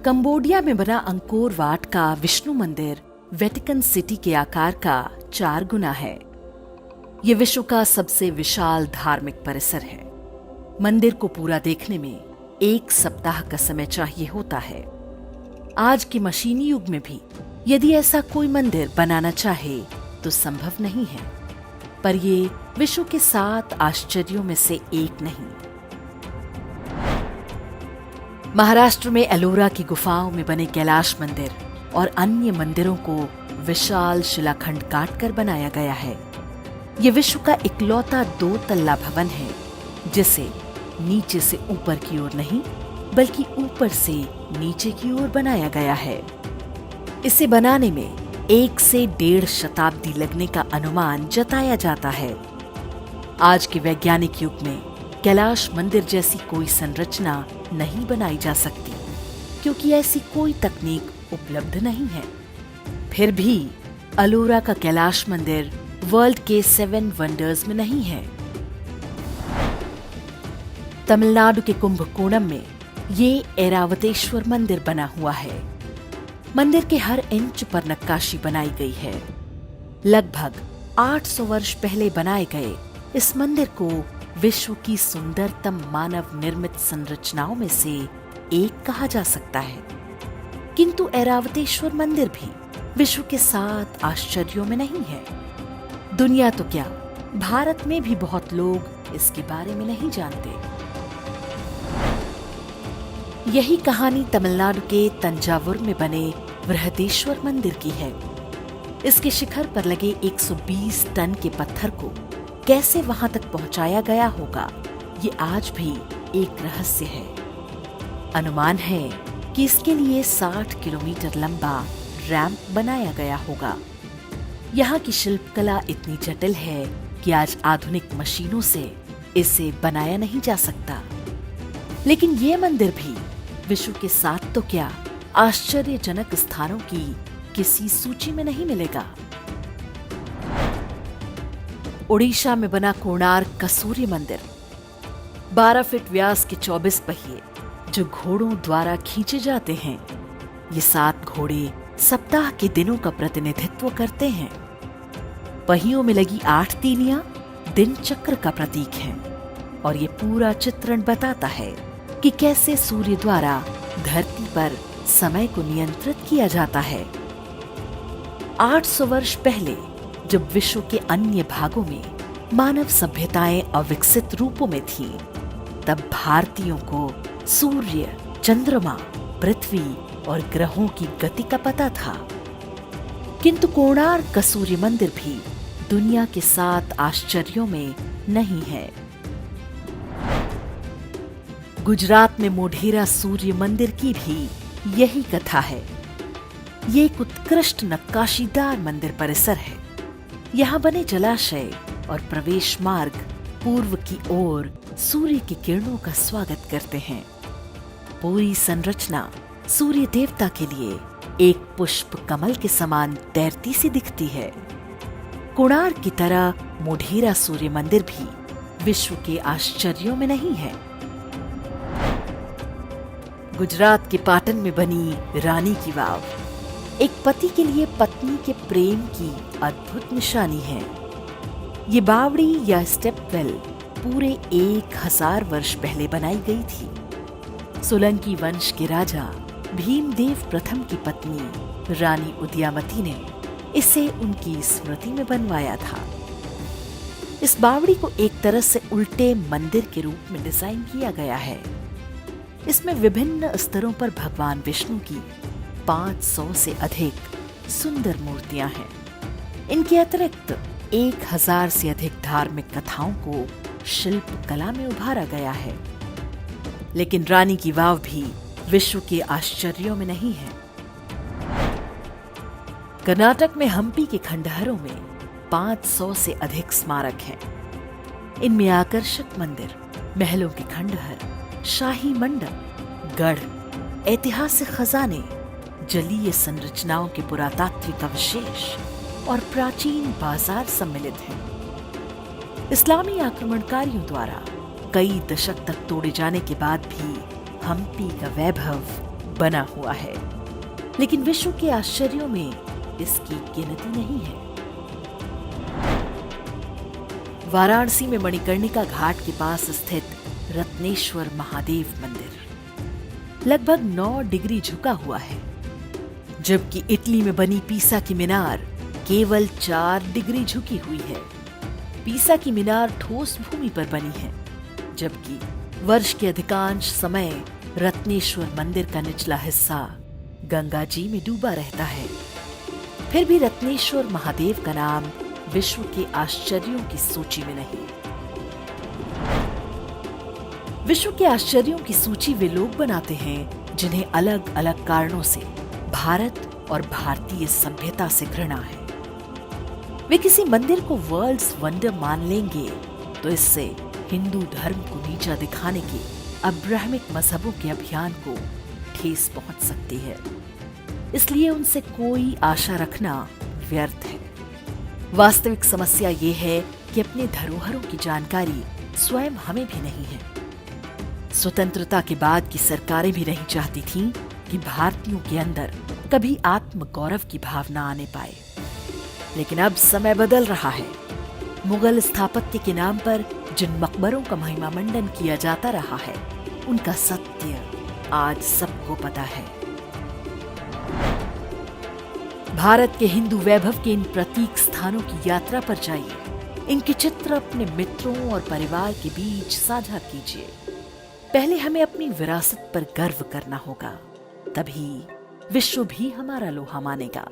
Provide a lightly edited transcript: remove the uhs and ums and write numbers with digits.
Cambodia में बना Angkor Wat का विष्णु मंदिर वेटिकन सिटी के आकार का 4 गुना है। ये विश्व का सबसे विशाल धार्मिक परिसर है। मंदिर को पूरा देखने में 1 सप्ताह का समय चाहिए होता है। आज के मशीनी युग में भी यदि ऐसा कोई मंदिर बनाना चाहे तो संभव नहीं है, पर ये विश्व के 7 आश्चर्यों में से एक नहीं। महाराष्ट्र में एलोरा की गुफाओं में बने कैलाश मंदिर और अन्य मंदिरों को विशाल शिलाखंड काटकर बनाया गया है। ये विश्व का इकलौता 2 तल्ला भवन है जिसे नीचे से ऊपर की ओर नहीं बल्कि ऊपर से नीचे की ओर बनाया गया है। इसे बनाने में 1 से 1.5 शताब्दी लगने का अनुमान जताया जाता है। आज के वैज्ञानिक युग में कैलाश मंदिर जैसी कोई संरचना नहीं बनाई जा सकती क्योंकि ऐसी कोई तकनीक उपलब्ध नहीं है। फिर भी अलोरा का कैलाश मंदिर वर्ल्ड के 7 वंडर्स में नहीं है। तमिलनाडु के कुंभकोणम में ये ऐरावतेश्वर मंदिर बना हुआ है। मंदिर के हर इंच पर नक्काशी बनाई गई है। लगभग 800 वर्ष पहले बनाए गए इस मंदिर को विश्व की सुंदरतम मानव निर्मित संरचनाओं में से एक कहा जा सकता है। किंतु ऐरावतेश्वर मंदिर भी विश्व के 7 आश्चर्यों में नहीं है। दुनिया तो क्या, भारत में भी बहुत लोग इसके बारे में नहीं जानते। यही कहानी तमिलनाडु के तंजावुर में बने बृहदेश्वर मंदिर की है। इसके शिखर पर लगे 120 टन के पत्थर को कैसे वहां तक पहुंचाया गया होगा, ये आज भी एक रहस्य है। अनुमान है कि इसके लिए 60 किलोमीटर लंबा रैंप बनाया गया होगा। यहाँ की शिल्पकला इतनी जटिल है कि आज आधुनिक मशीनों से इसे बनाया नहीं जा सकता। लेकिन ये मंदिर भी विश्व के 7 तो क्या आश्चर्यजनक स्थानों की किसी सूची में नहीं मिलेगा। ओडिशा में बना कोणार्क का सूर्य मंदिर 12 फीट व्यास के 24 पहिए जो घोड़ों द्वारा खींचे जाते हैं। ये 7 घोड़े सप्ताह के दिनों का प्रतिनिधित्व करते हैं। पहियों में लगी 8 तीलियां दिन चक्र का प्रतीक हैं और ये पूरा चित्रण बताता है कि कैसे सूर्य द्वारा धरती पर समय को नियंत्रित किया जाता है। 800 वर्ष पहले जब विश्व के अन्य भागों में मानव सभ्यताएं अविकसित रूपों में थीं, तब भारतीयों को सूर्य, चंद्रमा, पृथ्वी और ग्रहों की गति का पता था। किंतु कोणार्क का सूर्य मंदिर भी दुनिया के 7 आश्चर्यों में नहीं है। गुजरात में मोढेरा सूर्य मंदिर की भी यही कथा है। ये एक उत्कृष्ट नक्काशीदार मंदिर परिसर है। यहाँ बने जलाशय और प्रवेश मार्ग पूर्व की ओर सूर्य की किरणों का स्वागत करते हैं। पूरी संरचना सूर्य देवता के लिए एक पुष्प कमल के समान तैरती सी दिखती है। कोणार्क की तरह मोढेरा सूर्य मंदिर भी विश्व के आश्चर्यों में नहीं है। गुजरात के पाटन में बनी रानी की वाव एक पति के लिए पत्नी के प्रेम की अद्भुत निशानी है। ये बावड़ी या स्टेपवेल पूरे 1000 वर्ष पहले बनाई गई थी। सोलंकी वंश के राजा भीमदेव प्रथम की पत्नी रानी उदयामती ने इसे उनकी स्मृति में बनवाया था। इस बावड़ी को एक तरह से उल्टे मंदिर के रूप में डिजाइन किया गया है। इसमें विभिन्न स्तरों पर भगवान विष्णु की 500 से अधिक सुंदर मूर्तियां हैं। इनके अतिरिक्त 1000 से अधिक धार्मिक कथाओं को शिल्प कला में उभारा गया है। लेकिन रानी की वाव भी विश्व के आश्चर्यों में नहीं है। कर्नाटक में हम्पी के खंडहरों में 500 से अधिक स्मारक हैं। इनमें आकर्षक मंदिर, महलों के खंडहर, शाही मंडप, गढ़, ऐतिहासिक खजाने, जलीय संरचनाओं के पुरातात्विक अवशेष और प्राचीन बाजार सम्मिलित हैं। इस्लामी आक्रमणकारियों द्वारा कई दशक तक तोड़े जाने के बाद भी हम्पी का वैभव बना हुआ है, लेकिन विश्व के आश्चर्यों में इसकी गिनती नहीं है। वाराणसी में मणिकर्णिका घाट के पास स्थित रत्नेश्वर महादेव मंदिर लगभग 9 डिग्री झुका हुआ है, जबकि इटली में बनी पीसा की मीनार केवल 4 डिग्री झुकी हुई है। पीसा की मीनार ठोस भूमि पर बनी है, जबकि वर्ष के अधिकांश समय रत्नेश्वर मंदिर का निचला हिस्सा गंगा जी में डूबा रहता है। फिर भी रत्नेश्वर महादेव का नाम विश्व के आश्चर्यों की सूची में नहीं। विश्व के आश्चर्यों की सूची वे लोग बनाते हैं जिन्हें अलग अलग कारणों से भारत और भारतीय सभ्यता से घृणा है। वे किसी मंदिर को वर्ल्ड्स वंडर मान लेंगे तो इससे हिंदू धर्म को नीचा दिखाने के अब्राहमिक मजहबों के अभियान को ठेस पहुंच सकती है। इसलिए उनसे कोई आशा रखना व्यर्थ है। वास्तविक समस्या ये है कि अपने धरोहरों की जानकारी स्वयं हमें भी नहीं है। स्वतंत्रता के बाद की सरकारें भी नहीं चाहती थीं कि भारतीयों के अंदर कभी आत्मगौरव की भावना आने पाए, लेकिन अब समय बदल रहा है। मुगल स्थापत्य के नाम पर जिन मकबरों का महिमा मंडन किया जाता रहा है, उनका सत्य आज सबको पता है। भारत के हिंदू वैभव के इन प्रतीक स्थानों की यात्रा पर जाइए। इनके चित्र अपने मित्रों और परिवार के बीच साझा कीजिए। पहले हमें अपनी विरासत पर गर्व करना होगा, तभी विश्व भी हमारा लोहा मानेगा।